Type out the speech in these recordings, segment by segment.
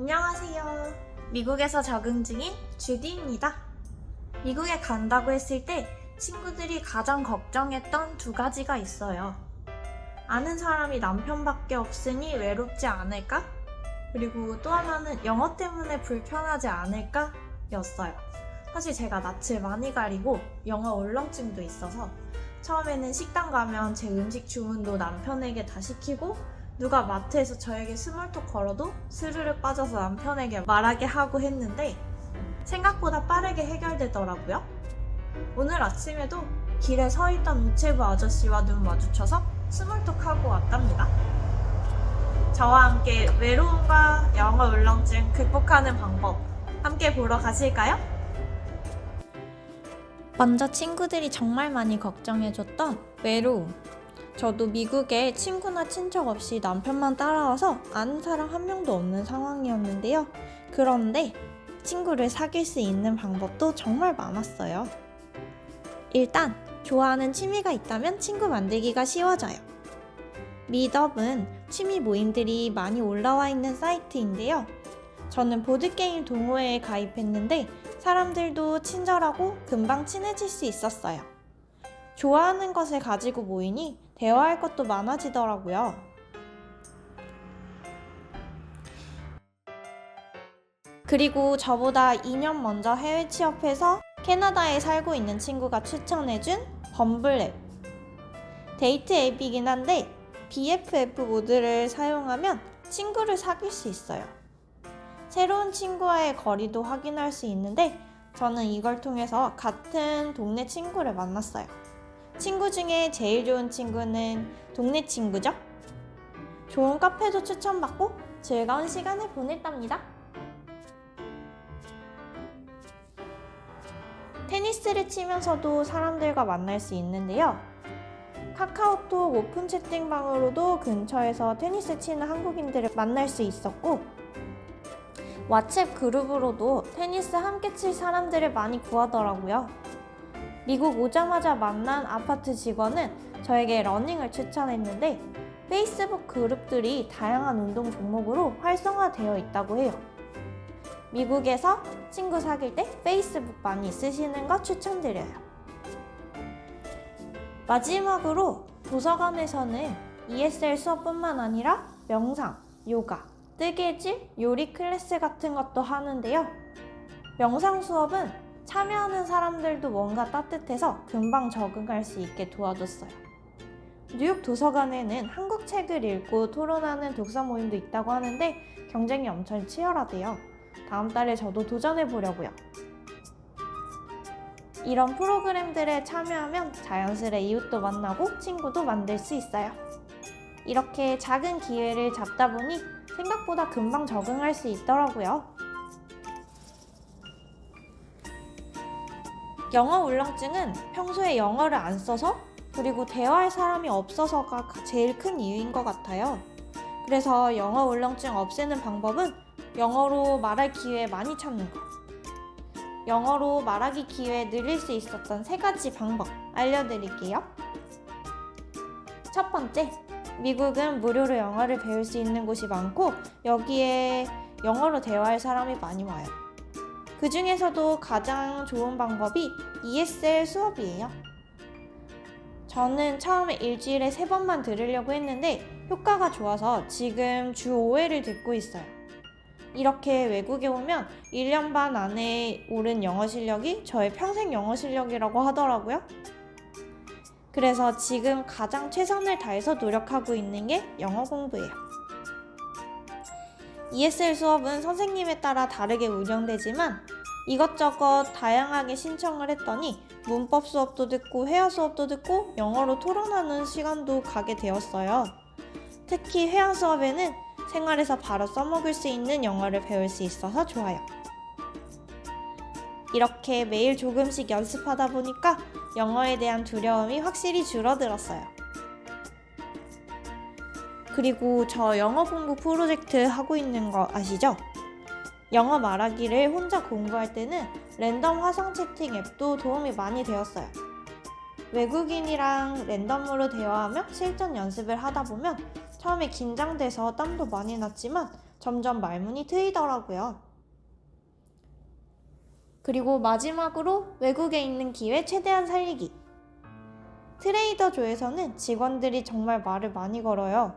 안녕하세요. 미국에서 적응 중인 주디입니다. 미국에 간다고 했을 때 친구들이 가장 걱정했던 두 가지가 있어요. 아는 사람이 남편밖에 없으니 외롭지 않을까? 그리고 또 하나는 영어 때문에 불편하지 않을까? 였어요. 사실 제가 낯을 많이 가리고 영어 울렁증도 있어서 처음에는 식당 가면 제 음식 주문도 남편에게 다 시키고 누가 마트에서 저에게 스몰톡 걸어도 스르륵 빠져서 남편에게 말하게 하고 했는데 생각보다 빠르게 해결되더라고요. 오늘 아침에도 길에 서 있던 우체부 아저씨와 눈 마주쳐서 스몰톡 하고 왔답니다. 저와 함께 외로움과 영어 울렁증 극복하는 방법 함께 보러 가실까요? 먼저 친구들이 정말 많이 걱정해줬던 외로움. 저도 미국에 친구나 친척 없이 남편만 따라와서 아는 사람 한 명도 없는 상황이었는데요. 그런데 친구를 사귈 수 있는 방법도 정말 많았어요. 일단 좋아하는 취미가 있다면 친구 만들기가 쉬워져요. 미덥은 취미 모임들이 많이 올라와 있는 사이트인데요. 저는 보드게임 동호회에 가입했는데 사람들도 친절하고 금방 친해질 수 있었어요. 좋아하는 것을 가지고 모이니 대화할 것도 많아지더라고요. 그리고 저보다 2년 먼저 해외 취업해서 캐나다에 살고 있는 친구가 추천해준 범블 앱. 데이트 앱이긴 한데 BFF 모드를 사용하면 친구를 사귈 수 있어요. 새로운 친구와의 거리도 확인할 수 있는데 저는 이걸 통해서 같은 동네 친구를 만났어요. 친구 중에 제일 좋은 친구는 동네 친구죠. 좋은 카페도 추천받고 즐거운 시간을 보냈답니다. 테니스를 치면서도 사람들과 만날 수 있는데요. 카카오톡 오픈 채팅방으로도 근처에서 테니스 치는 한국인들을 만날 수 있었고 왓츠앱 그룹으로도 테니스 함께 칠 사람들을 많이 구하더라고요. 미국 오자마자 만난 아파트 직원은 저에게 러닝을 추천했는데 페이스북 그룹들이 다양한 운동 종목으로 활성화되어 있다고 해요. 미국에서 친구 사귈 때 페이스북 많이 쓰시는 거 추천드려요. 마지막으로 도서관에서는 ESL 수업뿐만 아니라 명상, 요가, 뜨개질, 요리 클래스 같은 것도 하는데요. 명상 수업은 참여하는 사람들도 뭔가 따뜻해서 금방 적응할 수 있게 도와줬어요. 뉴욕 도서관에는 한국 책을 읽고 토론하는 독서 모임도 있다고 하는데 경쟁이 엄청 치열하대요. 다음 달에 저도 도전해보려고요. 이런 프로그램들에 참여하면 자연스레 이웃도 만나고 친구도 만들 수 있어요. 이렇게 작은 기회를 잡다 보니 생각보다 금방 적응할 수 있더라고요. 영어 울렁증은 평소에 영어를 안 써서 그리고 대화할 사람이 없어서가 제일 큰 이유인 것 같아요. 그래서 영어 울렁증 없애는 방법은 영어로 말할 기회 많이 찾는 것. 영어로 말하기 기회 늘릴 수 있었던 3가지 방법 알려드릴게요. 첫 번째, 미국은 무료로 영어를 배울 수 있는 곳이 많고 여기에 영어로 대화할 사람이 많이 와요. 그 중에서도 가장 좋은 방법이 ESL 수업이에요. 저는 처음에 일주일에 3번만 들으려고 했는데 효과가 좋아서 지금 주 5회를 듣고 있어요. 이렇게 외국에 오면 1년 반 안에 오른 영어 실력이 저의 평생 영어 실력이라고 하더라고요. 그래서 지금 가장 최선을 다해서 노력하고 있는 게 영어 공부예요. ESL 수업은 선생님에 따라 다르게 운영되지만 이것저것 다양하게 신청을 했더니 문법 수업도 듣고 회화 수업도 듣고 영어로 토론하는 시간도 가게 되었어요. 특히 회화 수업에는 생활에서 바로 써먹을 수 있는 영어를 배울 수 있어서 좋아요. 이렇게 매일 조금씩 연습하다 보니까 영어에 대한 두려움이 확실히 줄어들었어요. 그리고 저 영어 공부 프로젝트 하고 있는 거 아시죠? 영어 말하기를 혼자 공부할 때는 랜덤 화상 채팅 앱도 도움이 많이 되었어요. 외국인이랑 랜덤으로 대화하며 실전 연습을 하다 보면 처음에 긴장돼서 땀도 많이 났지만 점점 말문이 트이더라고요. 그리고 마지막으로 외국에 있는 기회 최대한 살리기. 트레이더조에서는 직원들이 정말 말을 많이 걸어요.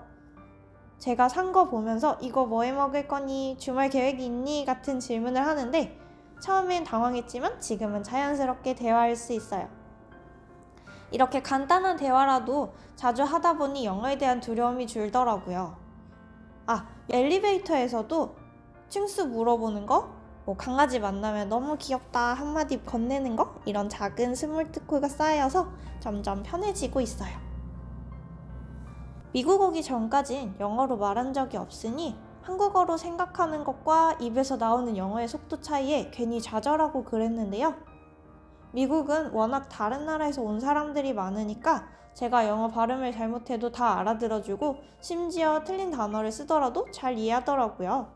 제가 산 거 보면서 이거 뭐 해 먹을 거니? 주말 계획이 있니? 같은 질문을 하는데 처음엔 당황했지만 지금은 자연스럽게 대화할 수 있어요. 이렇게 간단한 대화라도 자주 하다 보니 영어에 대한 두려움이 줄더라고요. 엘리베이터에서도 층수 물어보는 거, 강아지 만나면 너무 귀엽다 한마디 건네는 거, 이런 작은 스몰 토크가 쌓여서 점점 편해지고 있어요. 미국 오기 전까진 영어로 말한 적이 없으니 한국어로 생각하는 것과 입에서 나오는 영어의 속도 차이에 괜히 좌절하고 그랬는데요. 미국은 워낙 다른 나라에서 온 사람들이 많으니까 제가 영어 발음을 잘못해도 다 알아들어주고 심지어 틀린 단어를 쓰더라도 잘 이해하더라고요.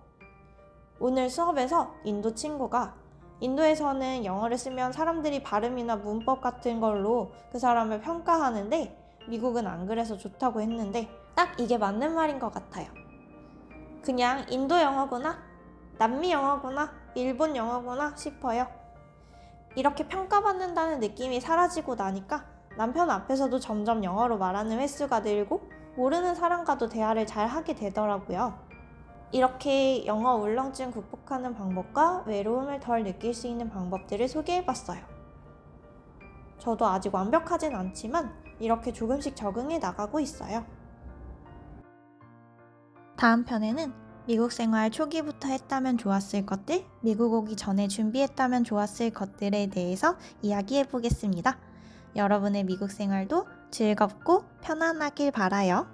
오늘 수업에서 인도 친구가 인도에서는 영어를 쓰면 사람들이 발음이나 문법 같은 걸로 그 사람을 평가하는데 미국은 안 그래서 좋다고 했는데 딱 이게 맞는 말인 것 같아요. 그냥 인도 영어구나, 남미 영어구나, 일본 영어구나 싶어요. 이렇게 평가받는다는 느낌이 사라지고 나니까 남편 앞에서도 점점 영어로 말하는 횟수가 늘고 모르는 사람과도 대화를 잘 하게 되더라고요. 이렇게 영어 울렁증 극복하는 방법과 외로움을 덜 느낄 수 있는 방법들을 소개해봤어요. 저도 아직 완벽하진 않지만 이렇게 조금씩 적응해 나가고 있어요. 다음 편에는 미국 생활 초기부터 했다면 좋았을 것들, 미국 오기 전에 준비했다면 좋았을 것들에 대해서 이야기해 보겠습니다. 여러분의 미국 생활도 즐겁고 편안하길 바라요.